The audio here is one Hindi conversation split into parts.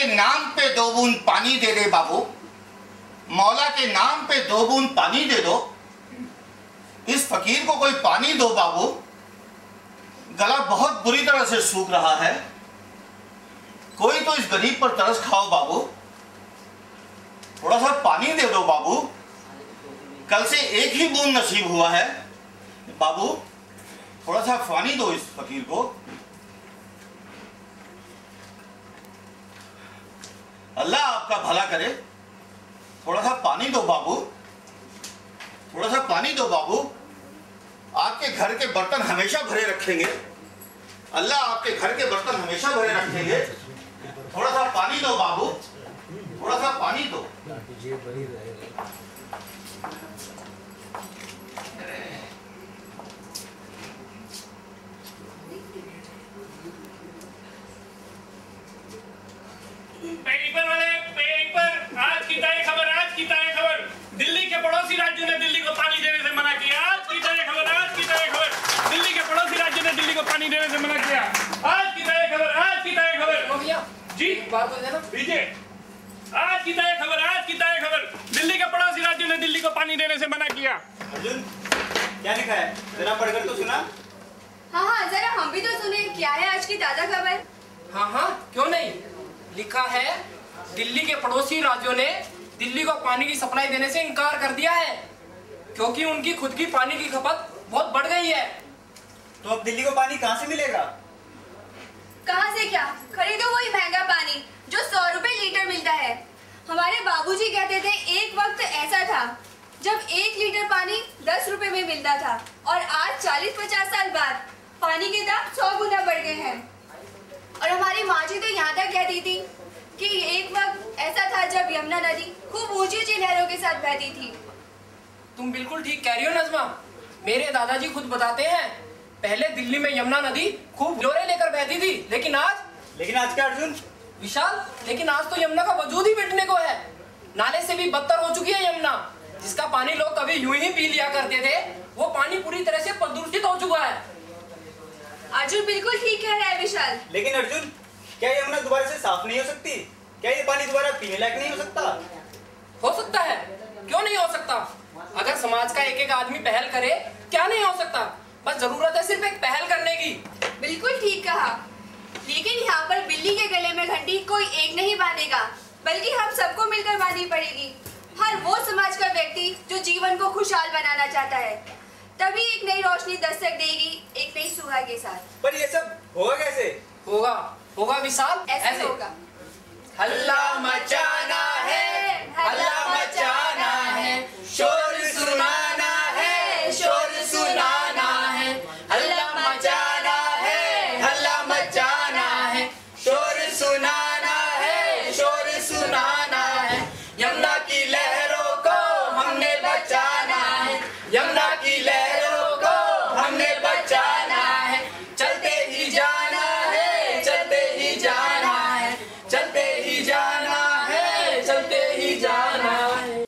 के नाम पे 2 बूंद पानी दे दे बाबू, मौला के नाम पे 2 बूंद पानी दे दो। इस फकीर को कोई पानी दो बाबू, गला बहुत बुरी तरह से सूख रहा है। कोई तो इस गरीब पर तरस खाओ बाबू, थोड़ा सा पानी दे दो बाबू। कल से एक ही बूंद नसीब हुआ है बाबू, थोड़ा सा पानी दो इस फकीर को। अल्लाह आपका भला करे, थोड़ा सा पानी दो बाबू, थोड़ा सा पानी दो बाबू। आपके घर के बर्तन हमेशा भरे रखेंगे, अल्लाह आपके घर के बर्तन हमेशा भरे रखेंगे। थोड़ा सा पानी दो बाबू, थोड़ा सा पानी दो। पेपर वाले पेपर, आज की तारीख खबर, आज की तारीख खबर। दिल्ली के पड़ोसी राज्यों ने दिल्ली को पानी देने से मना किया। आज की तारीख खबर, आज की तारीख खबर। दिल्ली के पड़ोसी राज्यों ने दिल्ली को पानी देने से मना किया। आज की तारीख खबर, आज की तारीख खबर। जी बात बोल देना दीजिए। आज की तारीख खबर, आज की तारीख खबर। दिल्ली के पड़ोसी राज्यों ने दिल्ली को पानी देने से मना किया। अर्जुन, क्या लिखा है? जरा पढ़कर तो सुना। हाँ, जरा हम भी तो सुने, क्या है आज की ताजा खबर? हाँ, क्यों नहीं। लिखा है दिल्ली के पड़ोसी राज्यों ने दिल्ली को पानी की सप्लाई देने से इनकार कर दिया है, क्योंकि उनकी खुद की पानी की खपत बहुत बढ़ गई है। तो अब दिल्ली को पानी कहाँ से मिलेगा? कहाँ से क्या, खरीदो वही महंगा पानी जो 100 रुपए लीटर मिलता है। हमारे बाबूजी कहते थे एक वक्त ऐसा था जब 1 लीटर पानी 10 रुपए में मिलता था, और आज 40-50 साल बाद पानी के दाम 100 गुना बढ़ गए हैं। और हमारी माँ जी तो यहाँ तक कहती थी कि एक वक्त ऐसा था जब यमुना नदी खूब ऊंची ऊंची लहरों के साथ बहती थी। तुम बिल्कुल ठीक कह रही हो नज़मा। मेरे दादाजी खुद बताते हैं, पहले दिल्ली में यमुना नदी खूब जोरे लेकर बहती थी, लेकिन आज क्या अर्जुन? विशाल, लेकिन आज तो यमुना का वजूद ही मिटने को है। नाले से भी बदतर हो चुकी है यमुना। जिसका पानी लोग कभी यूं ही पी लिया करते थे, वो पानी पूरी तरह से प्रदूषित हो चुका है। अर्जुन बिल्कुल ठीक कह रहा है विशाल। लेकिन अर्जुन, क्या यमुना दोबारा से साफ नहीं हो सकती? क्या ये पानी दोबारा पीने लायक नहीं हो सकता? हो सकता है, क्यों नहीं हो सकता। अगर समाज का एक एक आदमी पहल करे, क्या नहीं हो सकता। बस जरूरत है सिर्फ एक पहल करने की। बिल्कुल ठीक कहा, लेकिन यहाँ पर बिल्ली के गले में घंटी कोई एक नहीं बांधेगा, बल्कि हम सबको मिलकर बांधनी पड़ेगी। हर वो समाज का व्यक्ति जो जीवन को खुशहाल बनाना चाहता है, तभी एक नई रोशनी दस्तक देगी एक नई सुबह के साथ। पर ये सब होगा कैसे? होगा विशाल, ऐसे होगा। हल्ला मचाना है, हल्ला मचाना है, शोर सुनाना है, शोर सुनाना है। हल्ला मचाना है, हल्ला मचाना है, शोर सुनाना है, शोर सुनाना है। यमुना की लहरों को हमने बचाना है, यमुना की लहरों को हमने बचाना है। चलते ही जाना है, चलते ही जाना है, चलते ही जाना है, चलते ही जाना है।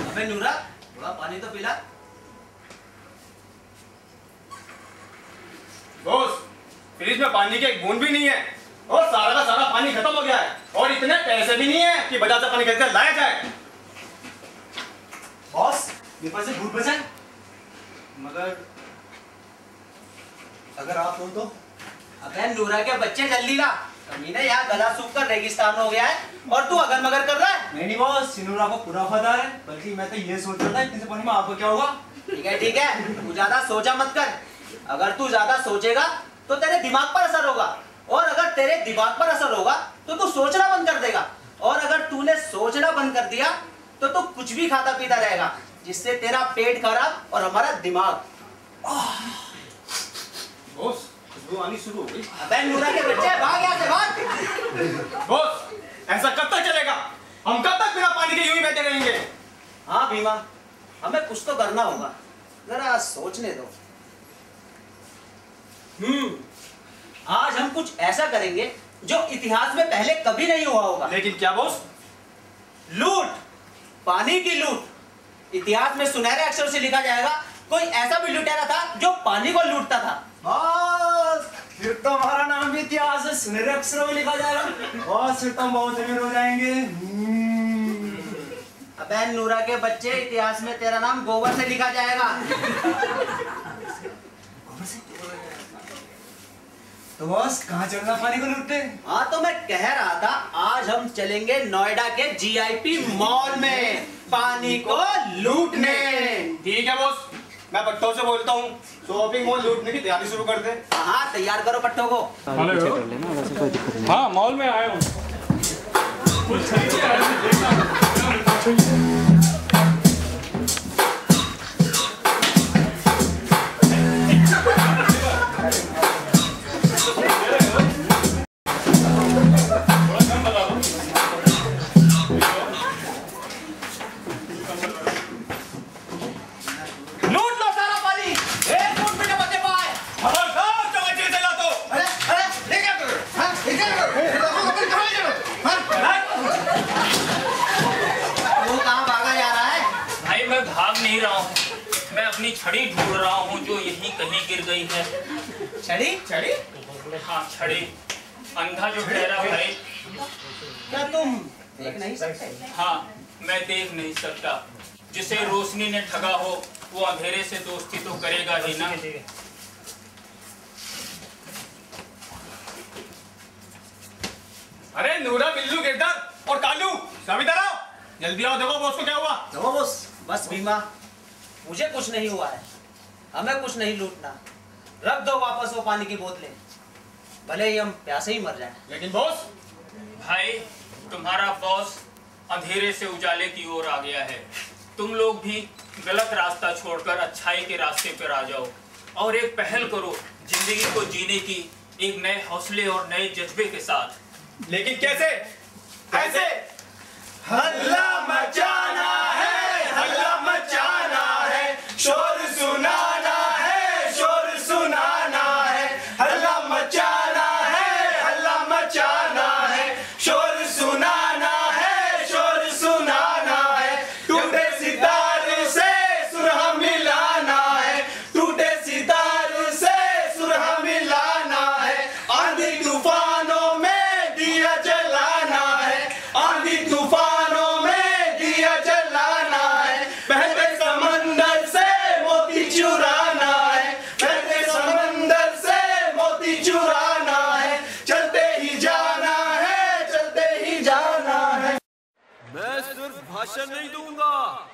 अबे नूरा, थोड़ा पानी तो पिला। दोस्त, फ्रिज में पानी की एक बूंद भी नहीं है और सारा का सारा पानी खत्म हो गया है, और इतने पैसे भी नहीं है कि बाजार से पानी खरीद कर लाया जाए। बॉस, पेपर से भूत बचाए। मगर अगर आप हो तो? अबे नूरा के बच्चे जल्दी ला, कमीने यहाँ गला सूख कर रेगिस्तान हो गया है और तू अगर मगर कर रहा है। नहीं बॉस, नूरा को पूरा पता है, बल्कि मैं तो ये सोच रहा था इतने से पानी में आपको क्या होगा। ठीक है, तू ज्यादा सोचा मत कर। अगर तू ज्यादा सोचेगा तो तेरे दिमाग पर असर होगा, और अगर तेरे दिमाग पर असर होगा तो तू सोचना बंद कर देगा, और अगर तूने सोचना बंद कर दिया तो तू कुछ भी खाता पीता रहेगा, जिससे तेरा पेट खराब और हमारा दिमाग। बॉस खुशबू आनी शुरू हो गई। अबे नूरा के बच्चे भाग यहाँ से भाग। बॉस ऐसा कब तक चलेगा? हम कब तक बिना पानी के यूं ही बैठे रहेंगे? हाँ भीमा, हमें कुछ तो करना होगा, जरा सोचने दो। आज हम कुछ ऐसा करेंगे जो इतिहास में पहले कभी नहीं हुआ होगा। लेकिन क्या बॉस? लूट, पानी की लूट। इतिहास में सुनहरे अक्षरों से लिखा जाएगा, कोई ऐसा भी लुटेरा था जो पानी को लूटता था। बस फिर तो हमारा नाम भी इतिहास में सुनहरे अक्षरों में लिखा जाएगा। बस फिर तो हम बहुत अमीर हो जाएंगे। अबे नूरा के बच्चे, इतिहास में तेरा नाम गोबर से लिखा जाएगा। तो बस कहाँ चलना पानी को लूटते? हाँ तो मैं कह रहा था, आज हम चलेंगे नोएडा के जीआईपी मॉल में पानी को लूटने। ठीक है बॉस, मैं पट्टों से बोलता हूँ शॉपिंग मॉल लूटने की तैयारी शुरू कर दे। हाँ तैयार करो पट्टों को। हाँ मॉल में आया हूँ। छड़ी ढूंढ रहा हूँ जो यहीं कहीं गिर गई है। छड़ी? छड़ी? हाँ छड़ी। अंधा जो ठहरा भाई। क्या तुम देख नहीं सकते? हाँ मैं देख नहीं सकता। जिसे रोशनी ने ठगा हो वो अंधेरे से दोस्ती तो करेगा ही ना। अरे नूरा, बिल्लू, गिरधर और कालू, सभी तरह जल्दी आओ, देखो बॉस को क्या हुआ। देखो बॉस, बस भीमा, मुझे कुछ नहीं हुआ है, हमें कुछ नहीं लूटना। रख दो वापस वो पानी की बोतलें, भले ही हम प्यासे ही मर जाएं। लेकिन बॉस, भाई तुम्हारा बॉस अंधेरे से उजाले की ओर आ गया है। तुम लोग भी गलत रास्ता छोड़कर अच्छाई के रास्ते पर आ जाओ और एक पहल करो जिंदगी को जीने की, एक नए हौसले और नए जज्बे के साथ। लेकिन कैसे? कैसे? हल्ला मचाना है, हल्ला मचाना है, शोर सुनाना है, शोर सुनाना है, हल्ला मचाना है, हल्ला मचाना है, शोर सुनाना है, शोर सुनाना है, टूटे सितार से सुरहा मिलाना है, टूटे सितार से सुरहा मिलाना है, आंधी तूफानों में दिया जलाना है, आंधी तूफानों में दिया जलाना है, बहते समंदर से मोती चुराना है, बहते समंदर से मोती चुराना है, चलते ही जाना है, चलते ही जाना है। मैं सिर्फ भाषण नहीं दूंगा,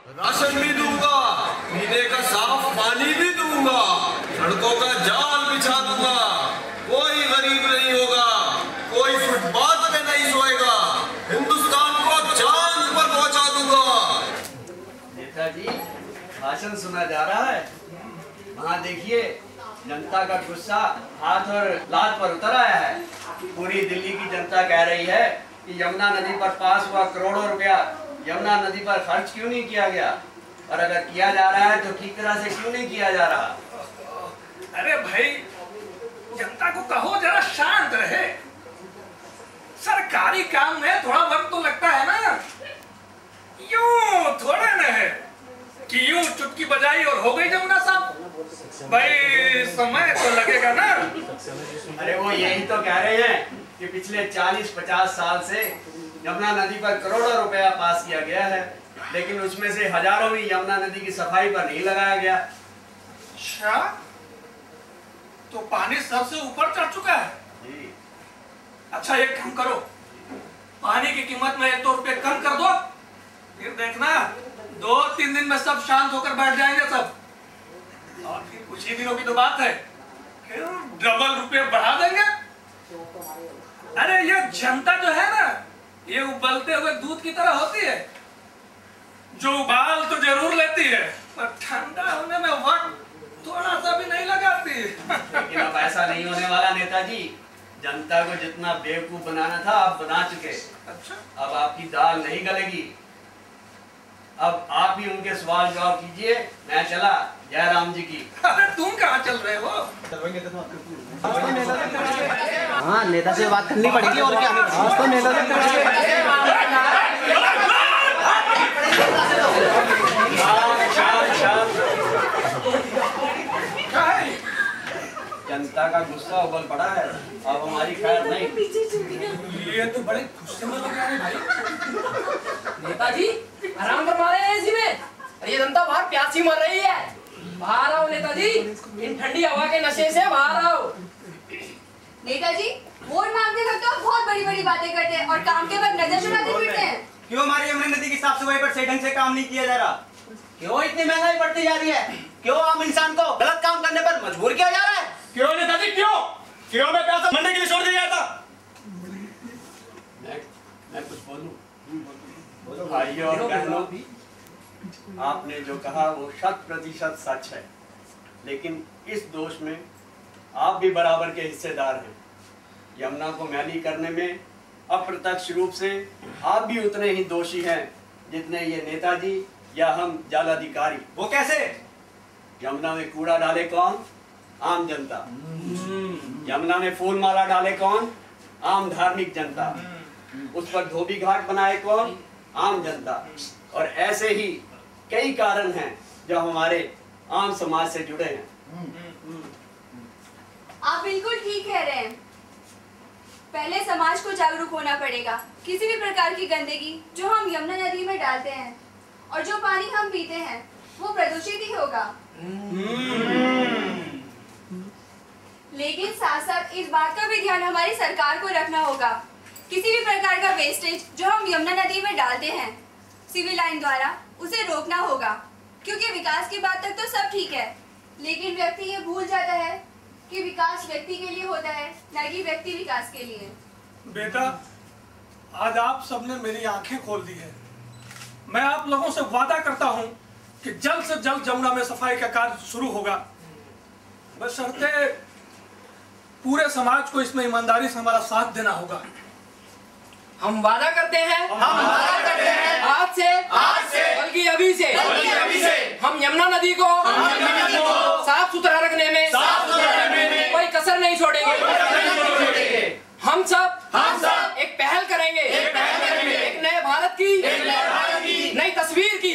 राशन भी दूंगा, पीने का साफ पानी भी दूंगा, सड़कों का जाल बिछा दूंगा, कोई गरीब नहीं होगा, कोई फुटपाथ पे नहीं सोएगा, हिंदुस्तान को चांद पर पहुंचा दूंगा। नेताजी, भाषण सुना जा रहा है, वहाँ देखिए जनता का गुस्सा हाथ और लात पर उतर आया है। पूरी दिल्ली की जनता कह रही है कि यमुना नदी पर पास हुआ करोड़ों रुपया यमुना नदी पर खर्च क्यों नहीं किया गया, और अगर किया जा रहा है तो ठीक तरह से क्यों नहीं किया जा रहा। अरे भाई जनता को कहो जरा शांत रहे, सरकारी काम में थोड़ा वक्त तो लगता है ना, यूं थोड़ा न है कि यूं चुटकी बजाई और हो गई जमुना साहब। भाई समय तो लगेगा ना। अरे वो यही तो कह रहे हैं कि पिछले 40-50 साल से यमुना नदी पर करोड़ों रुपया पास किया गया है, लेकिन उसमें से हजारों भी यमुना नदी की सफाई पर नहीं लगाया गया। अच्छा, तो पानी सबसे ऊपर चढ़ चुका है जी। अच्छा एक काम करो, पानी की कीमत में 1-2 रुपए कम कर दो, फिर देखना 2-3 दिन में सब शांत होकर बैठ जाएंगे सब, और फिर कुछ ही दिनों की तो बात है, फिर डबल रुपए बढ़ा देंगे। अरे ये जनता जो है ना, ये उबलते हुए दूध की तरह होती है, जो उबाल तो जरूर लेती है, पर ठंडा होने में वक्त थोड़ा सा भी नहीं लगाती। लेकिन अब ऐसा नहीं होने वाला नेताजी। जनता को जितना बेवकूफ बनाना था आप बना चुके। अच्छा, अब आपकी दाल नहीं गलेगी। अब आप ही उनके सवाल जवाब कीजिए। मैं चला जयराम जी की। अरे तुम कहाँ चल रहे हो? हाँ, नेता से बात करनी पड़ेगी और क्या। तो नेता जनता का गुस्सा उबल पड़ा है, अब हमारी खैर नहीं। ये तो बड़े गुस्से में लग रहे हैं भाई। नेताजी आराम फरमा रहे हैं इसी में। अरे ये जनता बाहर प्यासी मर रही है। बाहर आओ नेताजी, इन ठंडी हवा के नशे से बाहर आओ। नेताजी वोट मांगते वक्त तो बहुत बड़ी बड़ी बातें करते हैं और काम के बाद नजर चुराते फिरते हैं। क्यों हमारी यमुना नदी की साफ सफाई पर सही ढंग से काम नहीं किया जा रहा? क्यों इतनी महंगाई बढ़ती जा रही है? क्यों आम इंसान को गलत काम करने पर मजबूर किया जा रहा है? क्यों नेताजी क्यों मैं पैसा मंडी के लिए छोड़ दिया था? मैं कुछ बोलूं? भाइयों और बहनों, आपने जो कहा वो 100% सच है, लेकिन इस दोष में आप भी बराबर के हिस्सेदार हैं। यमुना को मैली करने में अप्रत्यक्ष रूप से आप भी उतने ही दोषी हैं जितने ये नेताजी या हम जालाधिकारी। वो कैसे? यमुना में कूड़ा डाले कौन? आम जनता। यमुना में फूल माला डाले कौन? आम धार्मिक जनता। उस पर धोबी घाट बनाए कौन? आम जनता। और ऐसे ही कई कारण हैं जो हमारे आम समाज से जुड़े हैं। आप बिल्कुल ठीक कह रहे हैं। पहले समाज को जागरूक होना पड़ेगा। किसी भी प्रकार की गंदगी जो हम यमुना नदी में डालते हैं और जो पानी हम पीते हैं वो प्रदूषित ही होगा। लेकिन साथ साथ इस बात का भी ध्यान हमारी सरकार को रखना होगा। किसी भी प्रकार का वेस्टेज जो हम यमुना नदी में डालते हैं सिविल लाइन द्वारा उसे रोकना होगा, क्योंकि विकास की बात तक तो सब ठीक है, लेकिन व्यक्ति ये भूल जाता है कि विकास व्यक्ति के लिए होता है, न कि व्यक्ति विकास के लिए। बेटा, आज आप सबने मेरी आंखें खोल दी है। मैं आप लोगों से वादा करता हूं कि जल्द से जल्द यमुना में सफाई का कार्य शुरू होगा, बशर्ते पूरे समाज को इसमें ईमानदारी से हमारा साथ देना होगा। हम वादा करते हैं, आज से बल्कि अभी से हम यमुना नदी को साफ सुथरा रखने में कोई कसर नहीं छोड़ेंगे। हम सब एक पहल करेंगे, एक नए भारत की नई तस्वीर की।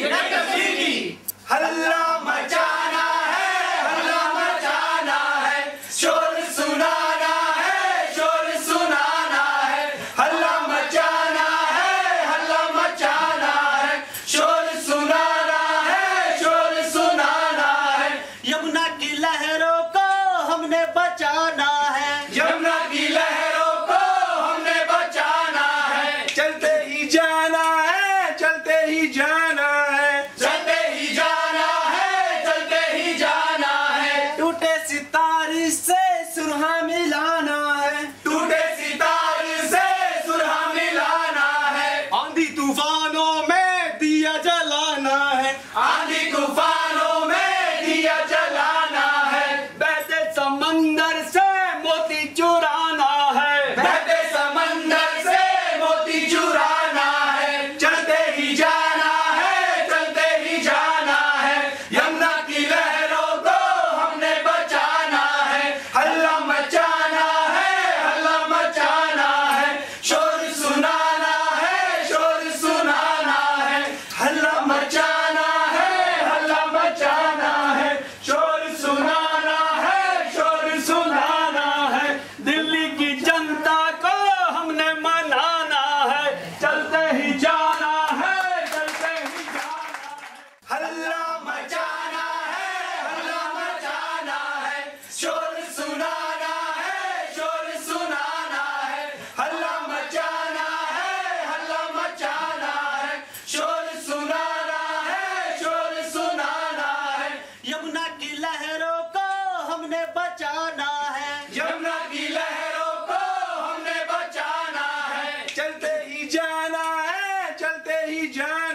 हल्ला मचाना है, हल्ला मचाना है, शोर सुनाना है, शोर सुनाना है, हल्ला मचाना है, हल्ला मचाना है, शोर सुनाना है, शोर सुनाना है। यमुना की लहरों को हमने बचाना है, यमुना की लहरों को हमने बचाना है। चलते ही जाना है, चलते ही जाना है, चलते ही जाना है, चलते ही जाना है। टूटे सितारे से सुरहा मिलाना है, टूटे सितारे से सुरहा मिलाना है। आंधी तूफानों में दिया जलाना है, आंधी तूफानों में दिया जलाना है। बहते समंदर से मोती चुराना है, बहते समंदर से मोती चुराना है। चलते ही जाना है, चलते ही जाना है, यमुना की लहरों को हमने बचाना है। हल्ला मचाना है, हल्ला मचाना है, शोर सुनाना है, शोर सुनाना है, हल्ला मचाना है, हल्ला मचाना है, शोर सुनाना है, शोर सुनाना है। दिल्ली की जनता को हमने मनाना है, चलते ही जाना है, चलते ही जाना है। हल्ला मचाना है, हल्ला मचाना है, शोर सुनाना है, शोर सुनाना है, हल्ला मचाना है, हल्ला मचाना है, शोर सुनाना है, शोर सुनाना है। यमुना की लहरों को हमने बचाना है, यमुना की लहरों को हमने बचाना है। चलते ही जाना है, चलते ही जाना